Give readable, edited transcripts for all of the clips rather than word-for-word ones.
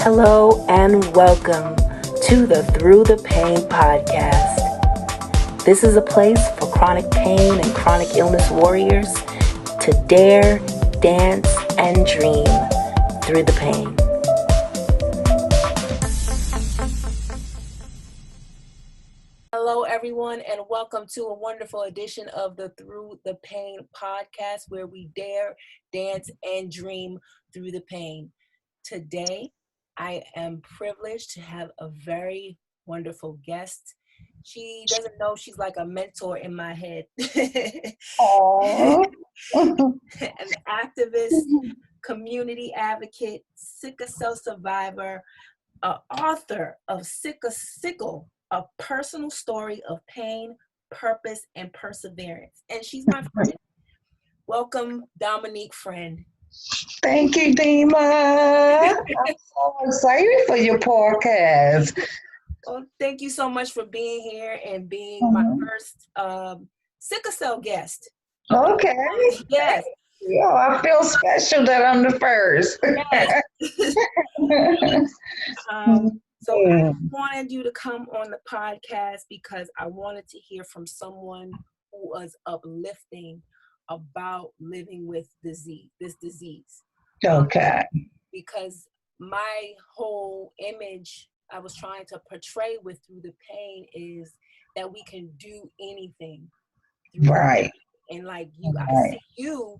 Hello and welcome to the Through the Pain podcast. This is a place for chronic pain and chronic illness warriors to dare, dance, and dream through the pain. Hello, everyone, and welcome to a wonderful edition of the Through the Pain podcast, where we dare, dance, and dream through the pain. Today, I am privileged to have a very wonderful guest. She doesn't know she's like a mentor in my head. Aww. An activist, community advocate, sickle cell survivor, author of Sickle, a personal story of pain, purpose, and perseverance. And she's my friend. Welcome, Dominique Friend. Thank you, Dima. I'm so excited for your podcast. Well, thank you so much for being here and being my first sickle cell guest. Okay. Yes. Yeah, I feel special that I'm the first. Yes. So I wanted you to come on the podcast because I wanted to hear from someone who was uplifting about living with this disease. Okay. Because my whole image I was trying to portray with Through the Pain is that we can do anything. Right. And like you, I see you,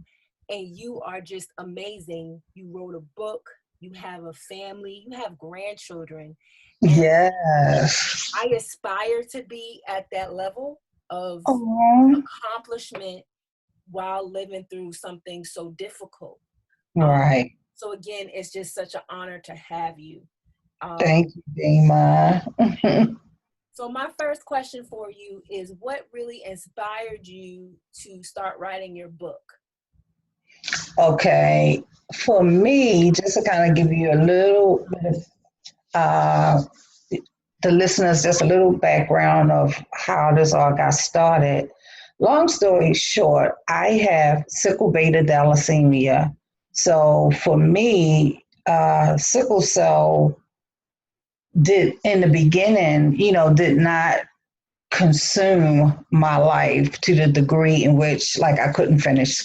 and you are just amazing. You wrote a book. You have a family. You have grandchildren. Yes. I aspire to be at that level of accomplishment while living through something so difficult. Right. So again, it's just such an honor to have you. Thank you, Dima. So my first question for you is, what really inspired you to start writing your book? Okay. For me, just to kind of give you a little bit of the listeners just a little background of how this all got started. Long story short, I have sickle beta thalassemia. So for me, sickle cell did in the beginning, did not consume my life to the degree in which like I couldn't finish,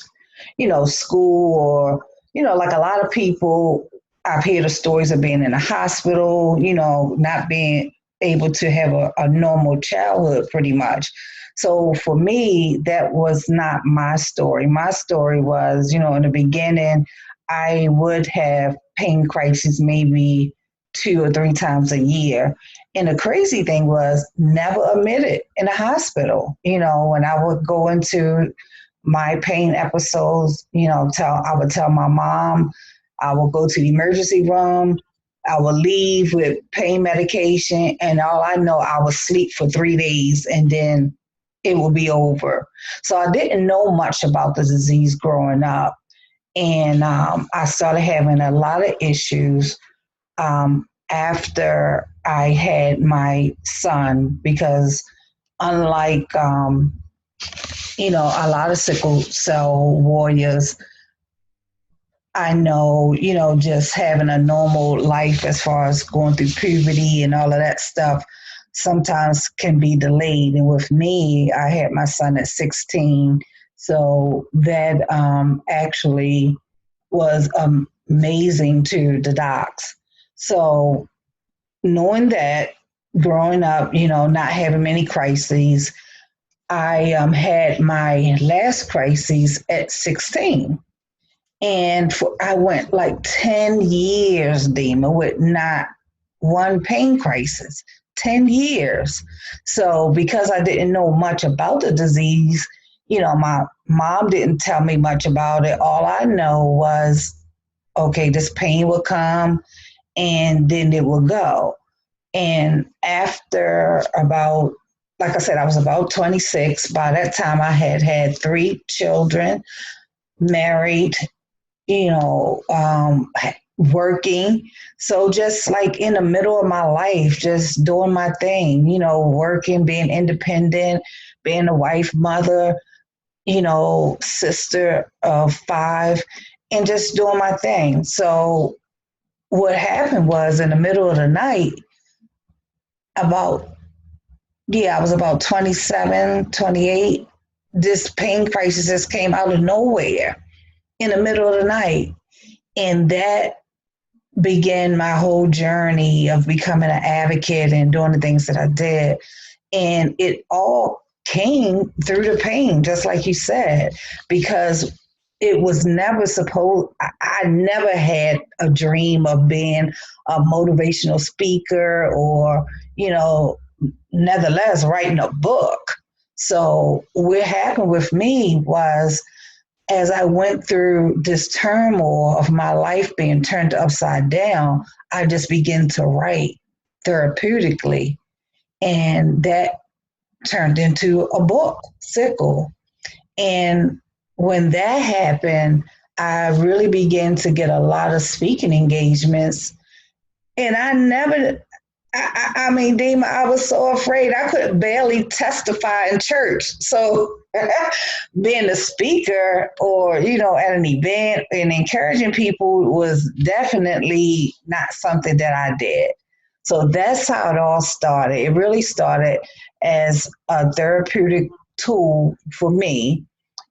school or, like a lot of people, I've heard the stories of being in a hospital, not being able to have a normal childhood pretty much. So for me, that was not my story. My story was, in the beginning, I would have pain crises maybe 2 or 3 times a year. And the crazy thing was never admitted in a hospital. When I would go into my pain episodes, I would tell my mom, I will go to the emergency room. I will leave with pain medication, and all I know, I will sleep for 3 days, and then it will be over. So I didn't know much about the disease growing up, and I started having a lot of issues after I had my son, because unlike a lot of sickle cell warriors, I know, just having a normal life as far as going through puberty and all of that stuff sometimes can be delayed. And with me, I had my son at 16. So that actually was amazing to the docs. So knowing that, growing up, not having many crises, I had my last crisis at 16. And I went like 10 years, Dima, with not one pain crisis. 10 years. So because I didn't know much about the disease, my mom didn't tell me much about it. All I know was, okay, this pain will come and then it will go. And after about, like I said, I was about 26. By that time, I had 3 children, married, working. So just like in the middle of my life, just doing my thing, working, being independent, being a wife, mother, sister of 5, and just doing my thing. So what happened was in the middle of the night, about, yeah, I was about 27, 28. This pain crisis just came out of nowhere in the middle of the night. And that began my whole journey of becoming an advocate and doing the things that I did. And it all came through the pain, just like you said, because it was never supposed, I never had a dream of being a motivational speaker or, you know, nevertheless, writing a book. So what happened with me was, as I went through this turmoil of my life being turned upside down, I just began to write therapeutically. And that turned into a book, Sickle. And when that happened, I really began to get a lot of speaking engagements. And I never, I mean, Dima, I was so afraid I could barely testify in church. So being a speaker or, you know, at an event and encouraging people was definitely not something that I did. So that's how it all started. It really started as a therapeutic tool for me.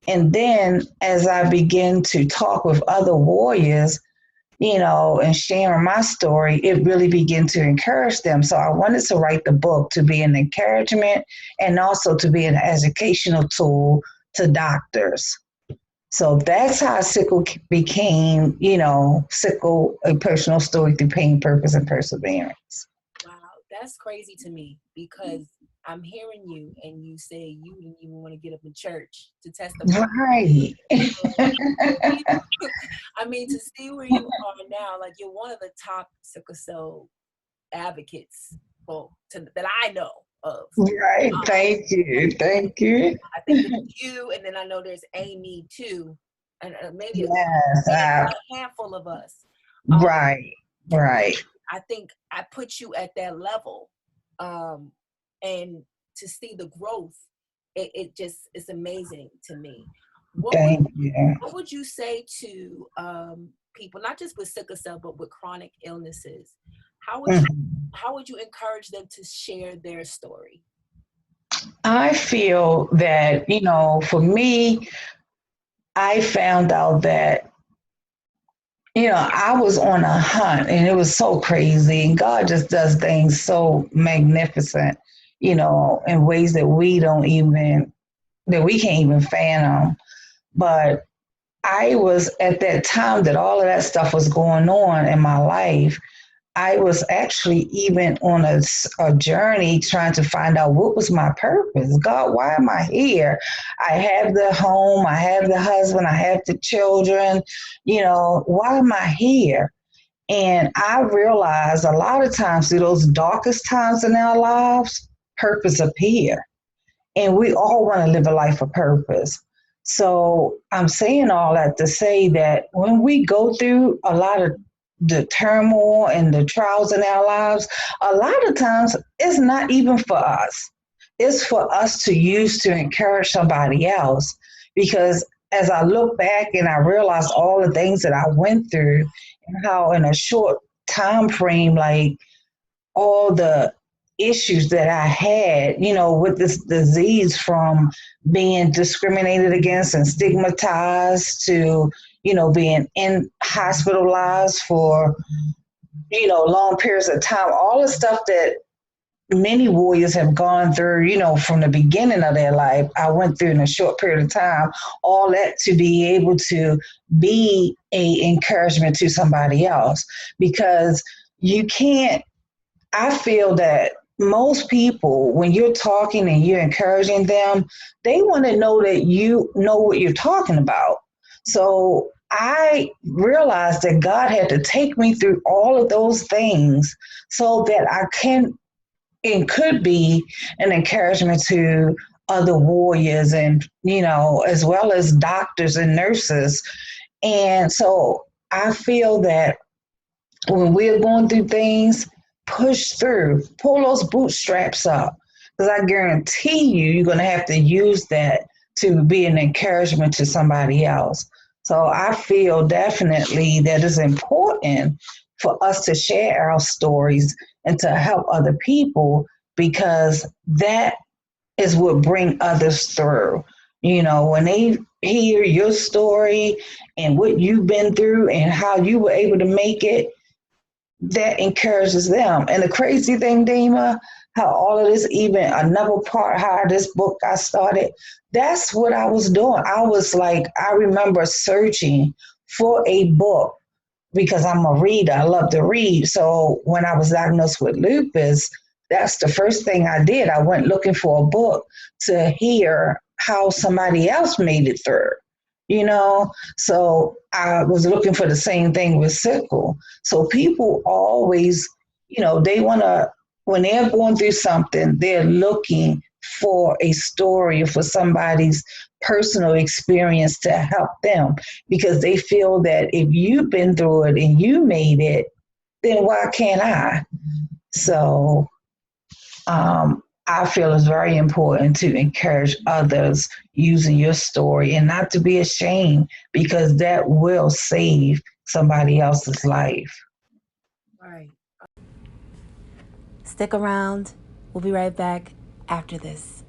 And then as I began to talk with other warriors, you know, and sharing my story, it really began to encourage them. So I wanted to write the book to be an encouragement and also to be an educational tool to doctors. So that's how Sickle became, you know, Sickle, a personal story through pain, purpose, and perseverance. Wow, that's crazy to me because I'm hearing you and you say you didn't even want to get up in church to testify. Right. I mean, to see where you are now, like you're one of the top sickle cell advocates, well, that I know of. Right. Thank you. Thank you. I think it's you, and then I know there's Amy too, and maybe Yes. a handful of us. Right. Right. I think I put you at that level, and to see the growth, it just is amazing to me. Thank you. What would you say to people, not just with sickle cell, but with chronic illnesses? How would you encourage them to share their story? I feel that, you know, for me, I found out that, you know, I was on a hunt and it was so crazy. And God just does things so magnificent, you know, in ways that we can't even fathom. But I was at that time that all of that stuff was going on in my life. I was actually even on a journey trying to find out what was my purpose. God, why am I here? I have the home, I have the husband, I have the children. You know, why am I here? And I realized a lot of times through those darkest times in our lives, purpose appear. And we all want to live a life of purpose. So I'm saying all that to say that when we go through a lot of the turmoil and the trials in our lives, a lot of times it's not even for us. It's for us to use to encourage somebody else. Because as I look back and I realize all the things that I went through and how in a short time frame, like all the issues that I had, you know, with this disease, from being discriminated against and stigmatized to, you know, being hospitalized for, you know, long periods of time, all the stuff that many warriors have gone through, you know, from the beginning of their life, I went through in a short period of time, all that to be able to be a encouragement to somebody else. Because you can't, I feel that most people, when you're talking and you're encouraging them, they want to know that you know what you're talking about. So I realized that God had to take me through all of those things so that I can and could be an encouragement to other warriors and, you know, as well as doctors and nurses. And so I feel that when we're going through things, push through, pull those bootstraps up. Because I guarantee you're going to have to use that to be an encouragement to somebody else. So I feel definitely that it's important for us to share our stories and to help other people, because that is what bring others through. When they hear your story and what you've been through and how you were able to make it, that encourages them. And the crazy thing, Dima, how all of this, even another part, how this book got started, that's what I was doing. I was like, I remember searching for a book because I'm a reader. I love to read. So when I was diagnosed with lupus, that's the first thing I did. I went looking for a book to hear how somebody else made it through, you know? So I was looking for the same thing with sickle. So people always, they want to, when they're going through something, they're looking for a story, for somebody's personal experience to help them, because they feel that if you've been through it and you made it, then why can't I? So I feel it's very important to encourage others using your story and not to be ashamed, because that will save somebody else's life. Right. Stick around. We'll be right back after this.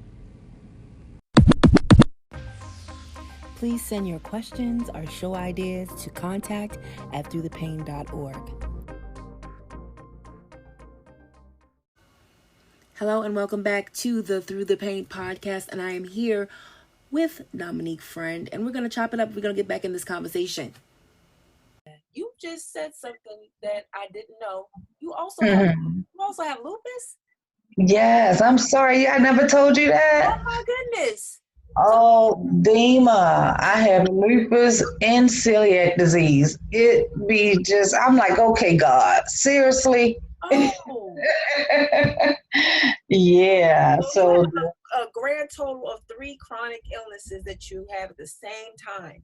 Please send your questions or show ideas to contact@throughthepain.org. Hello and welcome back to the Through the Pain podcast, and I am here with Dominique Friend, and we're going to chop it up. We're going to get back in this conversation. You just said something that I didn't know. You also have lupus? Yes, I'm sorry. I never told you that. Oh my goodness. Oh, Dima, I have lupus and celiac disease. I'm like, okay, God, seriously? Oh. Yeah. So a grand total of 3 chronic illnesses that you have at the same time.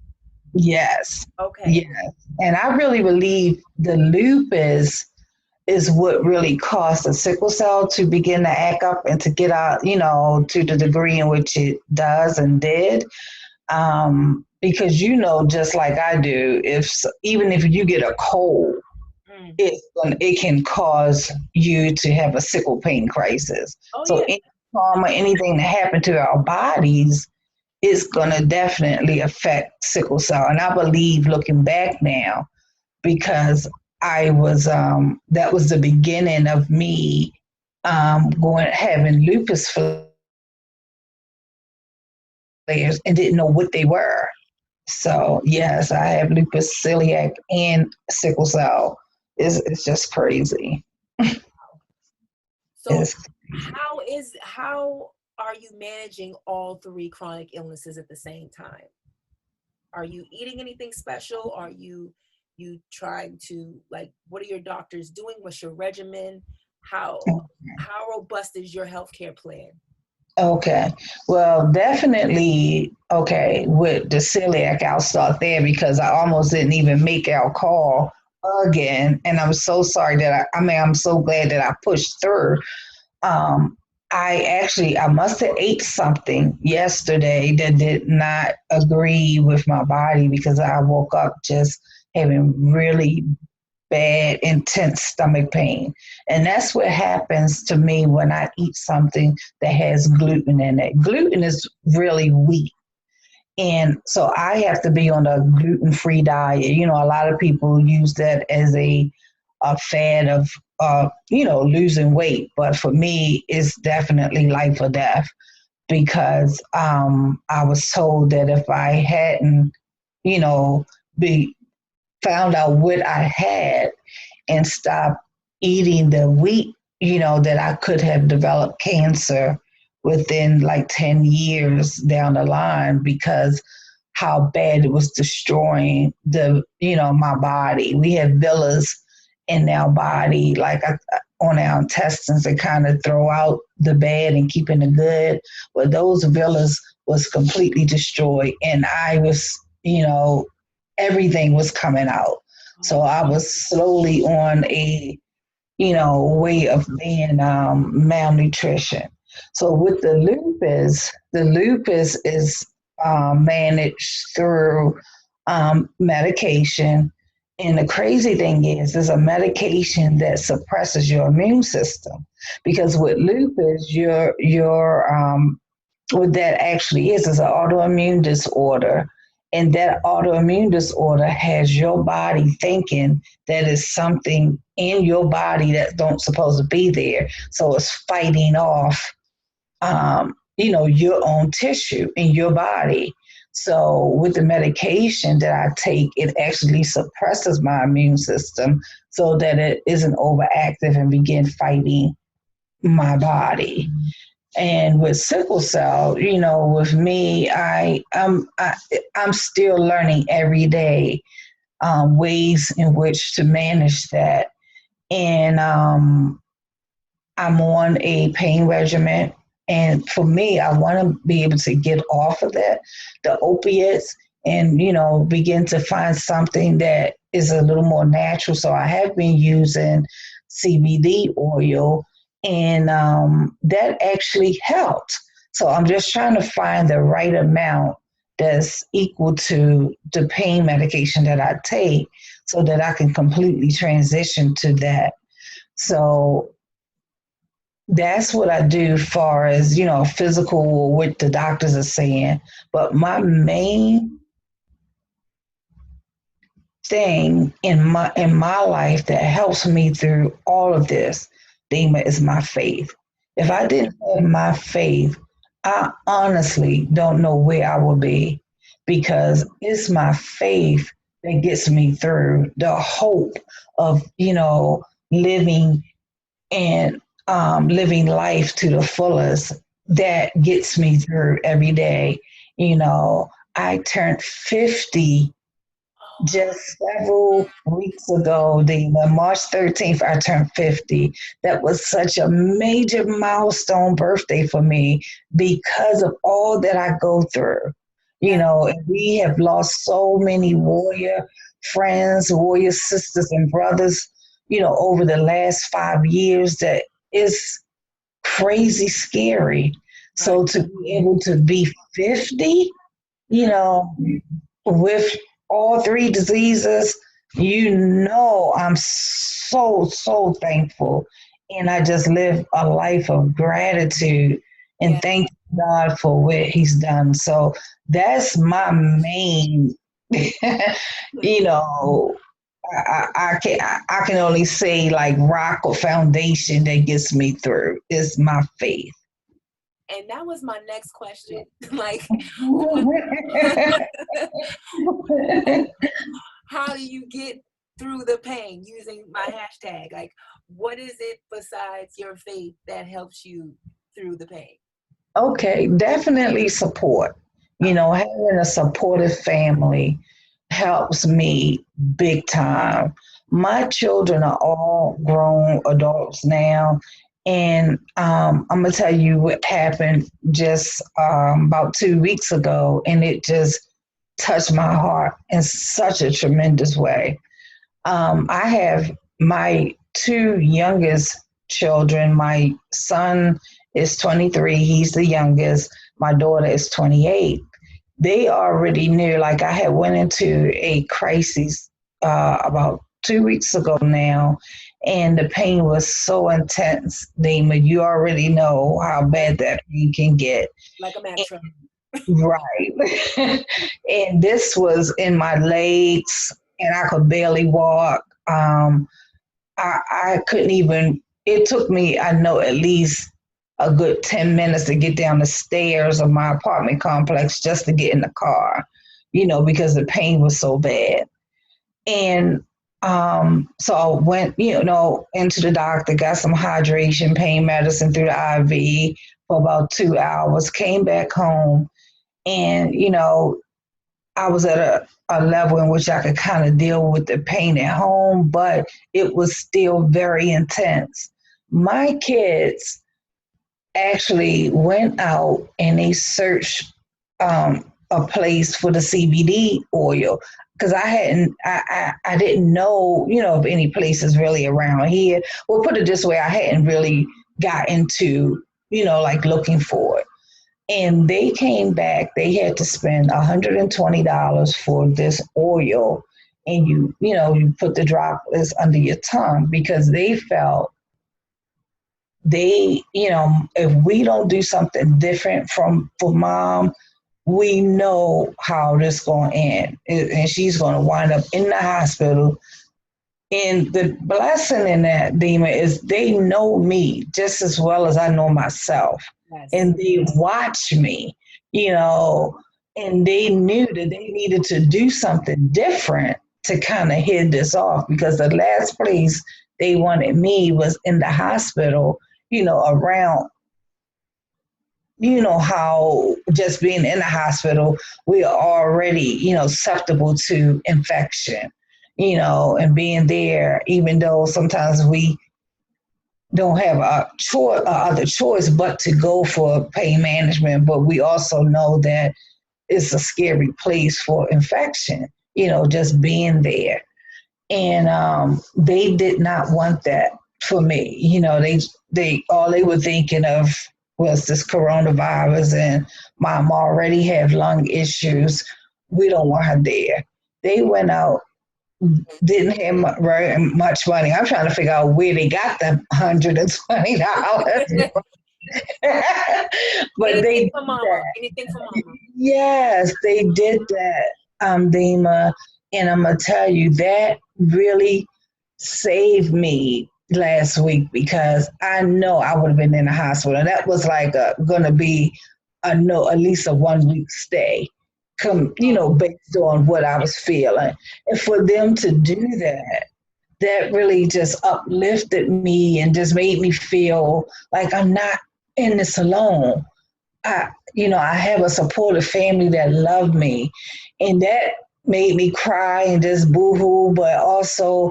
yes. Okay. Yes. And I really believe the lupus is what really caused the sickle cell to begin to act up and to get out, to the degree in which it does and did. Because, just like I do, even if you get a cold, it can cause you to have a sickle pain crisis. So any trauma, anything that happened to our bodies is going to definitely affect sickle cell. And I believe, looking back now, because I was, that was the beginning of me having lupus flares and didn't know what they were. So yes, I have lupus, celiac, and sickle cell. It's just crazy. So how are you managing all 3 chronic illnesses at the same time? Are you eating anything special? Are you trying to, like, what are your doctors doing? What's your regimen? How robust is your healthcare plan? Okay. Well, definitely, with the celiac, I'll start there because I almost didn't even make our call again. And I'm so sorry I'm so glad that I pushed through. I must have ate something yesterday that did not agree with my body, because I woke up just having really bad, intense stomach pain. And that's what happens to me when I eat something that has gluten in it. Gluten is really weak. And so I have to be on a gluten-free diet. A lot of people use that as a fad of, losing weight. But for me, it's definitely life or death, because I was told that if I hadn't, found out what I had and stopped eating the wheat, that I could have developed cancer within like 10 years down the line, because how bad it was destroying my body. We have villas in our body, like on our intestines, that kind of throw out the bad and keep in the good. Well, those villas was completely destroyed, and I was, everything was coming out. So I was slowly on a, way of being malnutrition. So with the lupus is managed through medication And the crazy thing is, there's a medication that suppresses your immune system because with lupus, what that actually is an autoimmune disorder. And that autoimmune disorder has your body thinking that is something in your body that don't supposed to be there. So it's fighting off, your own tissue in your body. So with the medication that I take, it actually suppresses my immune system so that it isn't overactive and begin fighting my body. And with sickle cell, with me, I'm still learning every day ways in which to manage that. And I'm on a pain regimen. And for me, I want to be able to get off of that, the opiates, and, begin to find something that is a little more natural. So I have been using CBD oil, and that actually helped. So I'm just trying to find the right amount that's equal to the pain medication that I take so that I can completely transition to that. So that's what I do far as, physical, what the doctors are saying. But my main thing in my life that helps me through all of this, Dima, is my faith. If I didn't have my faith, I honestly don't know where I would be, because it's my faith that gets me through the hope of, living and living life to the fullest that gets me through every day. I turned 50 just several weeks ago. March 13th, I turned 50. That was such a major milestone birthday for me because of all that I go through. And we have lost so many warrior friends, warrior sisters and brothers, over the last 5 years, that is crazy scary. So to be able to be 50, with all three diseases, I'm so thankful. And I just live a life of gratitude and thank God for what He's done. So that's my main, I can only say like rock or foundation that gets me through is my faith. And that was my next question. Like, how do you get through the pain, using my hashtag? Like, what is it besides your faith that helps you through the pain? Okay, definitely support. Having a supportive family helps me big time. My children are all grown adults now. And I'm going to tell you what happened just about 2 weeks ago, and it just touched my heart in such a tremendous way. I have my two youngest children. My son is 23, he's the youngest. My daughter is 28. They already knew, like I had went into a crisis about 2 weeks ago now, and the pain was so intense. Damon, you already know how bad that pain can get. Like a mattress. Right. And this was in my legs, and I could barely walk. I couldn't even, it took me, I know, at least a good 10 minutes to get down the stairs of my apartment complex just to get in the car, because the pain was so bad. And so I went, into the doctor, got some hydration, pain medicine through the IV for about 2 hours, came back home, and, I was at a level in which I could kind of deal with the pain at home, but it was still very intense. My kids actually went out and they searched a place for the CBD oil, because I didn't know, of any places really around here. Well, put it this way, I hadn't really got into, like looking for it. And they came back, they had to spend $120 for this oil. and you put the droplets under your tongue, because they felt if we don't do something different for mom, we know how this going to end. And she's going to wind up in the hospital. And the blessing in that, Dima, is they know me just as well as I know myself. Yes. And they watch me, and they knew that they needed to do something different to kind of head this off, because the last place they wanted me was in the hospital, around, how just being in the hospital, we are already, susceptible to infection, and being there, even though sometimes we don't have other choice but to go for pain management, but we also know that it's a scary place for infection, just being there. And they did not want that for me. They all they were thinking of was this coronavirus, and mom already have lung issues. We don't want her there. They went out, didn't have very much money. I'm trying to figure out where they got the $120. But anything for mama. Anything for mama. Yes, they did that, Dima. And I'm going to tell you, that really saved me last week, because I know I would have been in the hospital. And that was like going to be at least a 1 week stay, based on what I was feeling. And for them to do that really just uplifted me and just made me feel like I'm not in this alone. I have a supportive family that loved me, and that made me cry and just boo-hoo, but also,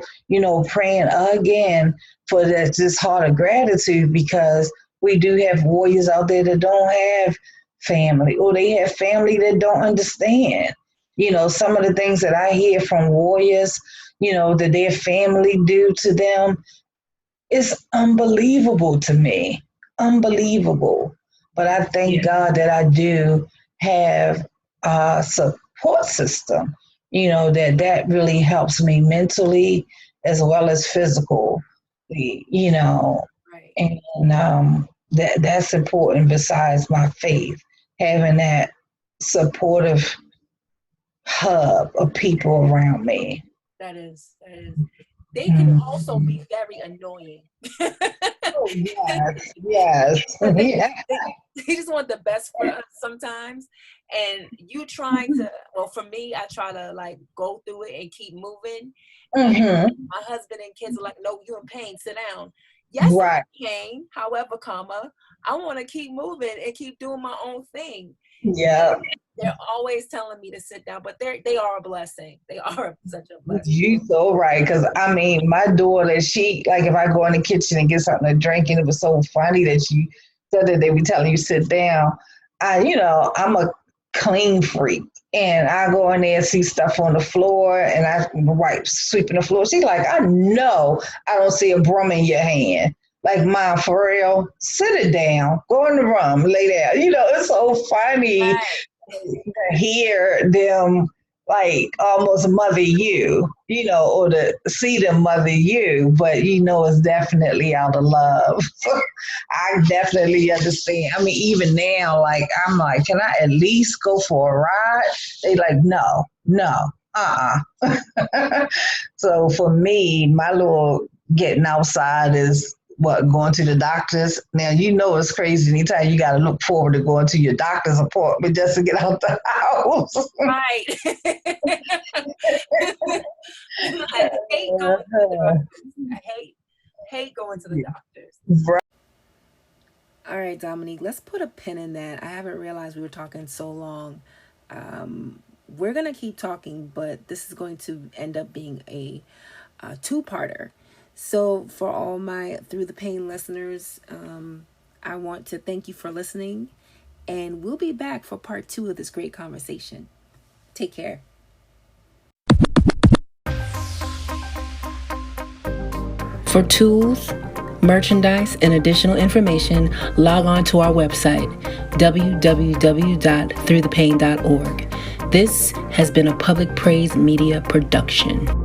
praying again for this heart of gratitude, because we do have warriors out there that don't have family, or they have family that don't understand. Some of the things that I hear from warriors, that their family do to them is unbelievable to me. Unbelievable. But I thank God that I do have a support system, that really helps me mentally as well as physically, Right. And that's important besides my faith, having that supportive hub of people around me. That is. They can also be very annoying. Oh, yes, yes. They just want the best for us sometimes. And you trying to, well, for me, I try to like go through it and keep moving. Mm-hmm. My husband and kids are like, no, you're in pain, sit down. Yes, Right. I'm in pain, however, I want to keep moving and keep doing my own thing. Yeah. And they're always telling me to sit down, but they are a blessing. They are such a blessing. You so right, because my daughter, she, like, if I go in the kitchen and get something to drink, and it was so funny that you said that they be telling you sit down. I'm a clean freak, and I go in there and see stuff on the floor, and I sweeping the floor. She's like, I know I don't see a broom in your hand. Like, Mom, for real, sit it down, go in the room, lay down. It's so funny. Right. To hear them like almost mother you, or to see them mother you, but it's definitely out of love. I definitely understand. Even now, like, I'm like, can I at least go for a ride? They like, no, So for me, my little getting outside is going to the doctors. Now, it's crazy anytime you got to look forward to going to your doctor's appointment just to get out the house. Right. I hate going to the doctors. I hate going to the doctors. Right. All right, Dominique, let's put a pin in that. I haven't realized we were talking so long. We're going to keep talking, but this is going to end up being a two-parter. So for all my Through the Pain listeners, I want to thank you for listening, and we'll be back for part 2 of this great conversation. Take care. For tools, merchandise, and additional information, log on to our website, www.throughthepain.org. This has been a Public Praise Media production.